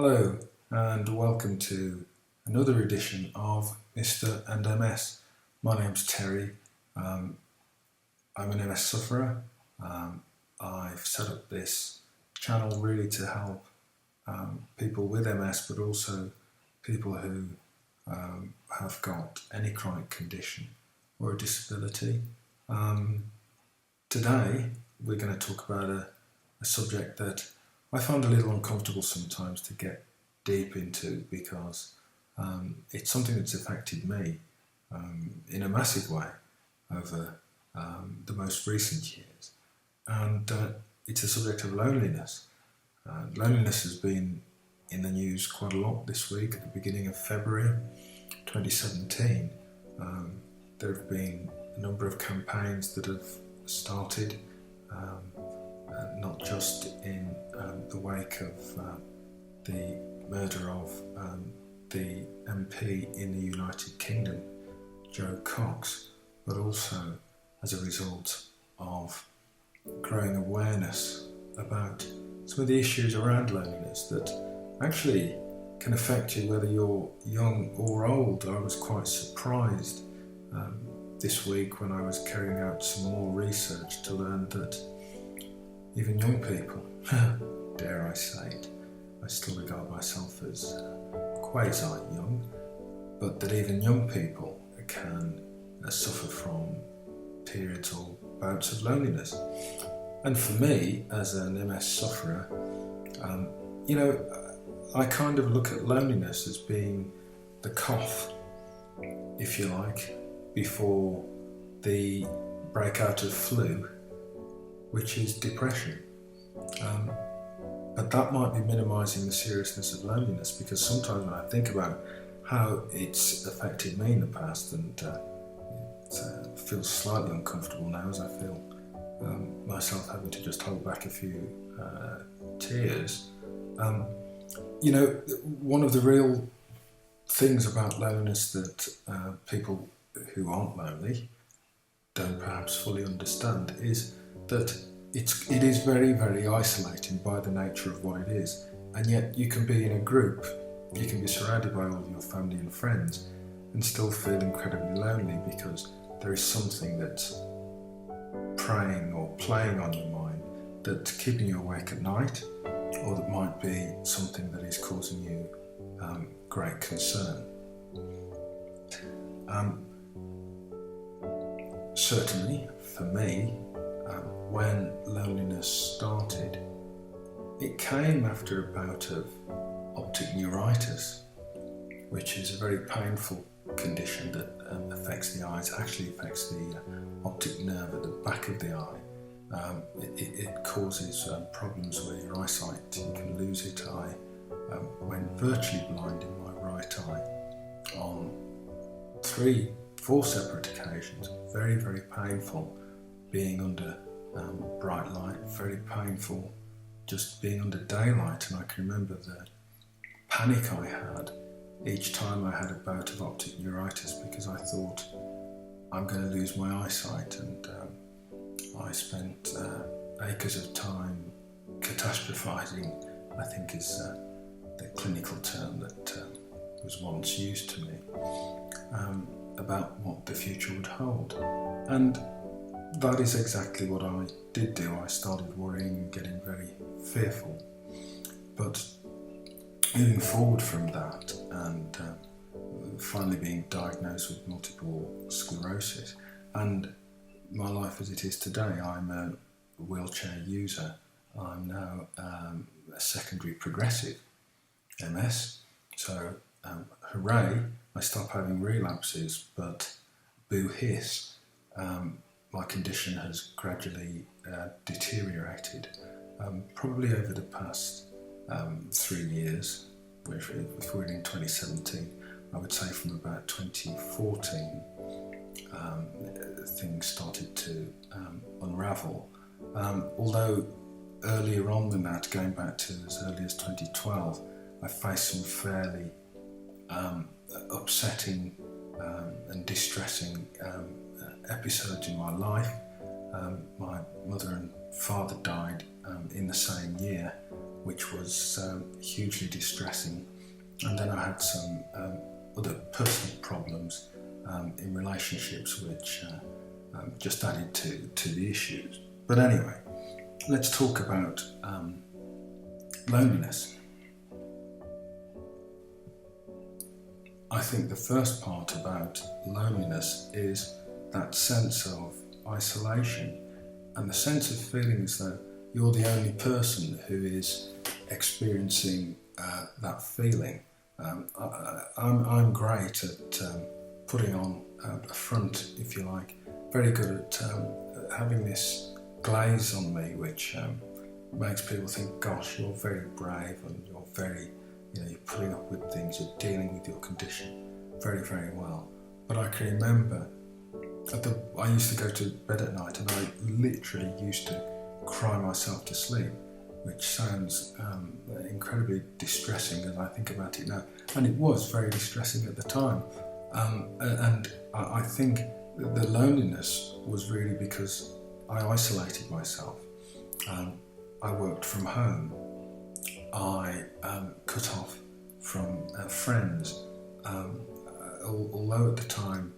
Hello and welcome to another edition of Mr. and MS. My name's Terry. I'm an MS sufferer. I've set up this channel really to help people with MS, but also people who have got any chronic condition or a disability. Today we're going to talk about a subject that I find a little uncomfortable sometimes to get deep into because it's something that's affected me in a massive way over the most recent years. And it's a subject of loneliness. Loneliness has been in the news quite a lot this week. At the beginning of February 2017, there have been a number of campaigns that have started, not just in the wake of the murder of the MP in the United Kingdom, Joe Cox, but also as a result of growing awareness about some of the issues around loneliness that actually can affect you whether you're young or old. I was quite surprised this week when I was carrying out some more research to learn that even young people, dare I say it, I still regard myself as quasi-young, but that even young people can suffer from periods or bouts of loneliness. And for me, as an MS sufferer, I kind of look at loneliness as being the cough, if you like, before the breakout of flu, which is depression. But that might be minimising the seriousness of loneliness, because sometimes when I think about how it's affected me in the past, and it feels slightly uncomfortable now as I feel myself having to just hold back a few tears. One of the real things about loneliness that people who aren't lonely don't perhaps fully understand is that it is very, very isolating by the nature of what it is. And yet you can be in a group, you can be surrounded by all of your family and friends and still feel incredibly lonely because there is something that's preying or playing on your mind that's keeping you awake at night, or that might be something that is causing you great concern. Certainly for me, when loneliness started, it came after a bout of optic neuritis, which is a very painful condition that affects the eyes, actually affects the optic nerve at the back of the eye. It causes problems where your eyesight, you can lose it. I went virtually blind in my right eye on 3-4 separate occasions. Very, very painful being under bright light, very painful just being under daylight. And I can remember the panic I had each time I had a bout of optic neuritis, because I thought I'm going to lose my eyesight, and I spent acres of time catastrophizing, I think is the clinical term that was once used to me, about what the future would hold. And that is exactly what I did do. I started worrying and getting very fearful. But moving forward from that and finally being diagnosed with multiple sclerosis, and my life as it is today, I'm a wheelchair user. I'm now a secondary progressive MS. So hooray, I stop having relapses, but boo hiss. My condition has gradually deteriorated, probably over the past 3 years. If we're in 2017, I would say from about 2014, things started to unravel. Although earlier on than that, going back to as early as 2012, I faced some fairly upsetting and distressing episodes in my life. My mother and father died in the same year, which was hugely distressing. And then I had some other personal problems in relationships which just added to the issues. But anyway, let's talk about loneliness. I think the first part about loneliness is that sense of isolation and the sense of feeling as though you're the only person who is experiencing that feeling. I'm great at putting on a front, if you like, very good at having this glaze on me, which makes people think, gosh, you're very brave and you're very, you're putting up with things, you're dealing with your condition very, very well. But I can remember, I used to go to bed at night and I literally used to cry myself to sleep, which sounds incredibly distressing as I think about it now. And it was very distressing at the time. And I think the loneliness was really because I isolated myself. I worked from home. I cut off from friends. Although at the time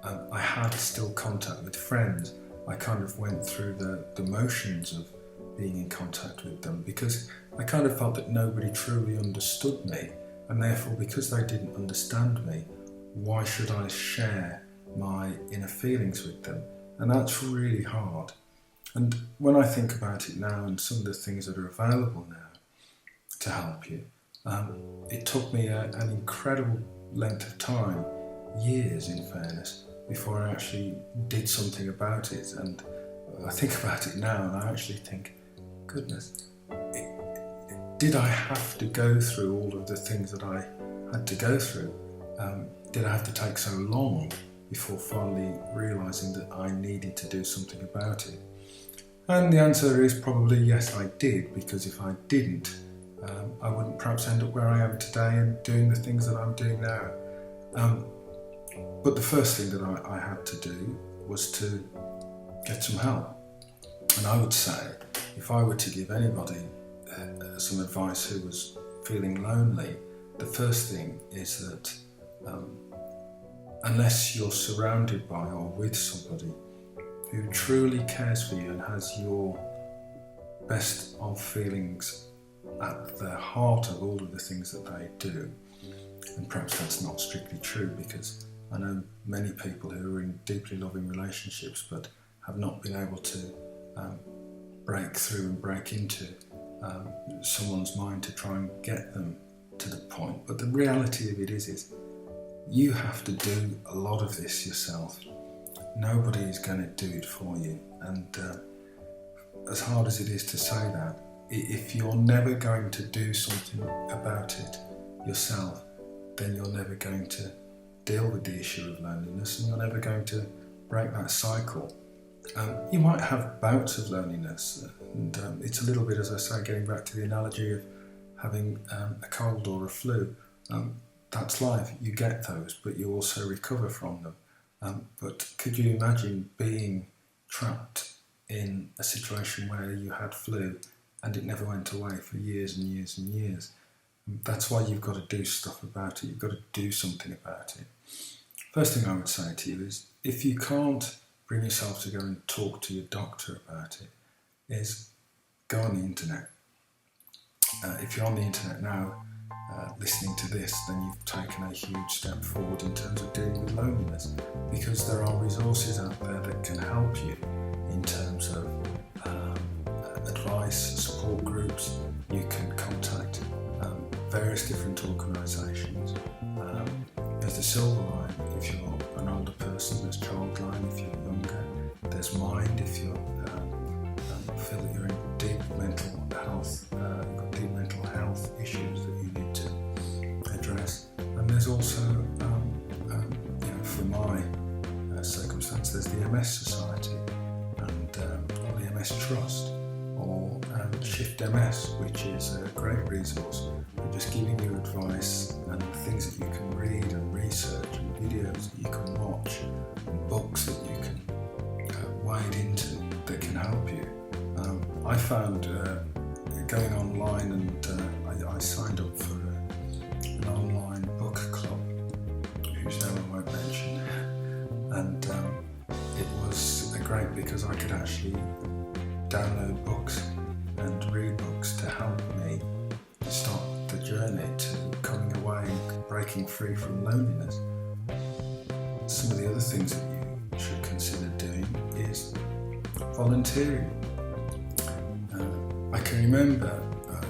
I had still contact with friends, I kind of went through the motions of being in contact with them because I kind of felt that nobody truly understood me, and therefore because they didn't understand me, why should I share my inner feelings with them? And that's really hard. And when I think about it now and some of the things that are available now to help you, it took me an incredible length of time, years in fairness, before I actually did something about it. And I think about it now and I actually think, goodness, did I have to go through all of the things that I had to go through? Did I have to take so long before finally realising that I needed to do something about it? And the answer is probably yes, I did, because if I didn't, I wouldn't perhaps end up where I am today and doing the things that I'm doing now. But the first thing that I had to do was to get some help. And I would say, if I were to give anybody some advice who was feeling lonely, the first thing is that unless you're surrounded by or with somebody who truly cares for you and has your best of feelings at the heart of all of the things that they do, and perhaps that's not strictly true, because I know many people who are in deeply loving relationships but have not been able to break through and break into someone's mind to try and get them to the point. But the reality of it is you have to do a lot of this yourself. Nobody is going to do it for you. And as hard as it is to say that, if you're never going to do something about it yourself, then you're never going to deal with the issue of loneliness, and you're never going to break that cycle. You might have bouts of loneliness, and it's a little bit, as I say, getting back to the analogy of having a cold or a flu. That's life. You get those, but you also recover from them. But could you imagine being trapped in a situation where you had flu and it never went away for years and years and years? That's why you've got to do stuff about it. You've got to do something about it. First thing I would say to you is, if you can't bring yourself to go and talk to your doctor about it, is go on the internet. If you're on the internet now, listening to this, then you've taken a huge step forward in terms of dealing with loneliness, because there are resources out there that can help you in terms of advice, support groups. You can contact various different organisations. There's the Silver Line if you're an older person, there's Childline if you're younger, there's Mind if you feel that you're in deep mental health, you've got deep mental health issues that you need to address. And there's also, for my circumstance, there's the MS Society and or the MS Trust, or Shift MS, which is a great resource for just giving you advice and things that you can read and research and videos that you can watch and books that you can wade into that can help you. I found going online, and I signed up for an online book club, whose name I won't mention, and it was great because I could actually download books and read books to help me start the journey to coming away and breaking free from loneliness. Some of the other things that you should consider doing is volunteering. I can remember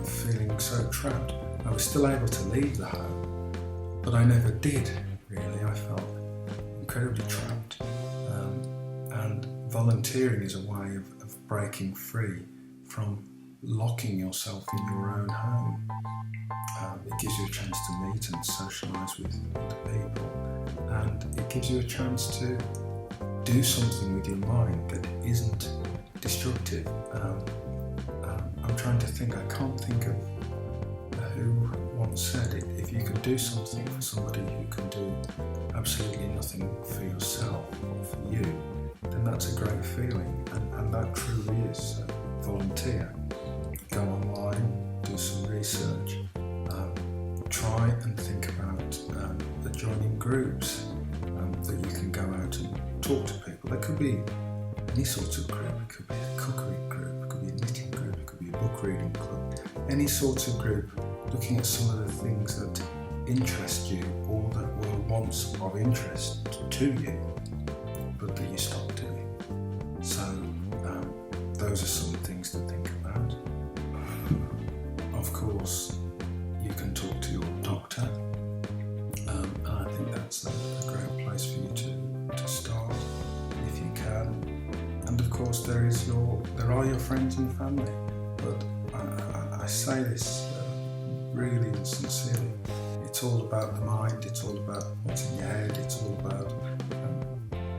feeling so trapped. I was still able to leave the home, but I never did, really. I felt incredibly trapped. And volunteering is a way of breaking free from locking yourself in your own home. It gives you a chance to meet and socialise with people, and it gives you a chance to do something with your mind that isn't destructive. I'm trying to think, I can't think of who once said it. If you can do something for somebody who can do absolutely nothing for yourself or for you, then that's a great feeling, and that truly is. Volunteer, go online, do some research, try and think about joining groups that you can go out and talk to people. There could be any sort of group. It could be a cookery group, it could be a knitting group, it could be a book reading club, any sort of group looking at some of the things that interest you or that were once of interest to you but that you stopped doing. So those are some things to think about. Of course, you can talk to your doctor, and I think that's a great place for you to start if you can. And of course, there are your friends and family. But I say this really and sincerely. It's all about the mind. It's all about what's in your head. It's all about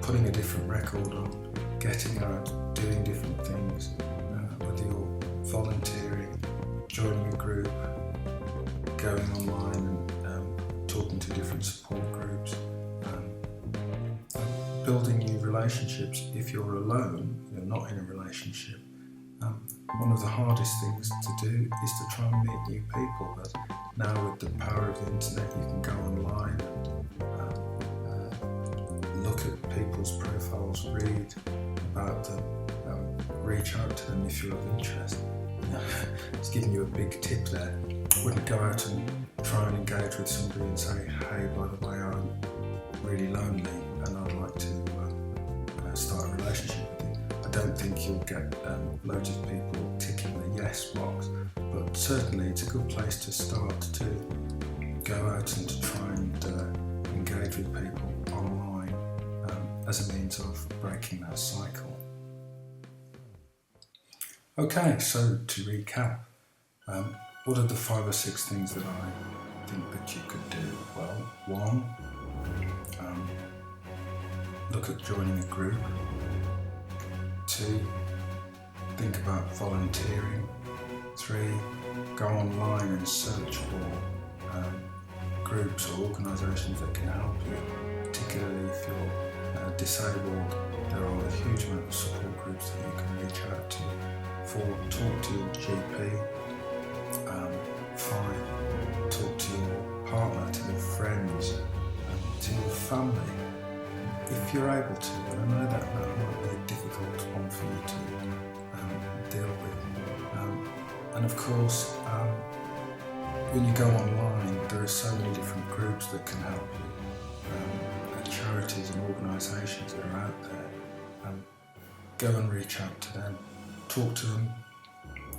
putting a different record on, getting out, doing different things, whether you're volunteering, joining a group, going online and talking to different support groups, building new relationships. If you're alone, you're not in a relationship, one of the hardest things to do is to try and meet new people. But now with the power of the internet, you can go online and look at people's profiles, read about them, reach out to them if you're of interest. It's giving you a big tip there. Wouldn't go out and try and engage with somebody and say, hey, by the way, I'm really lonely and I'd like to start a relationship with you. I don't think you'll get loads of people ticking the yes box, but certainly it's a good place to start to go out and to try and engage with people online as a means of breaking that cycle. Okay, so to recap, what are the 5 or 6 things that I think that you could do? Well, 1, look at joining a group. 2, think about volunteering. 3, go online and search for groups or organisations that can help you, particularly if you're disabled. There are a huge amount of support groups that you can reach out to. 4, talk to your GP. 5, talk to your partner, to your friends, to your family, if you're able to. And I know that might be a difficult one for you to deal with. And of course, when you go online, there are so many different groups that can help you, charities and organisations that are out there. Go and reach out to them, talk to them.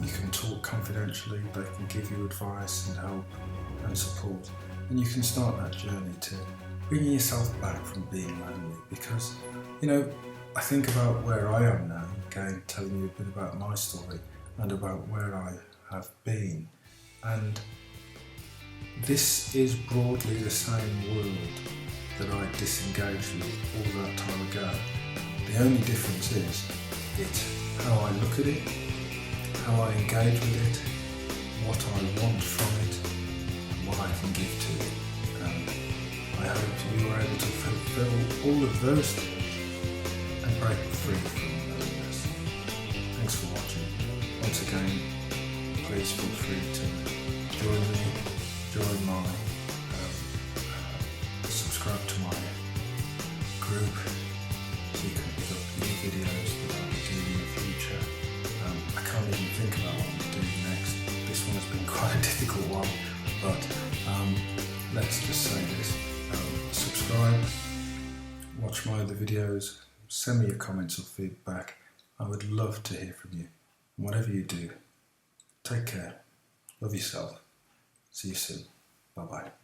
You can talk confidentially, they can give you advice and help and support, and you can start that journey to bringing yourself back from being lonely. Because, I think about where I am now, again telling you a bit about my story and about where I have been, and this is broadly the same world that I disengaged with all that time ago. The only difference is it's how I look at it, how I engage with it, what I want from it, and what I can give to it. And I hope you are able to fulfill all of those things and break free from loneliness. Thanks for watching. Once again, please feel free to join my, subscribe to my group so you can pick up new videos that I'll be doing in the future. I can't even think about what I'm doing next. This one has been quite a difficult one, but let's just say this. Subscribe, watch my other videos, send me your comments or feedback. I would love to hear from you. Whatever you do, take care, love yourself. See you soon. Bye bye.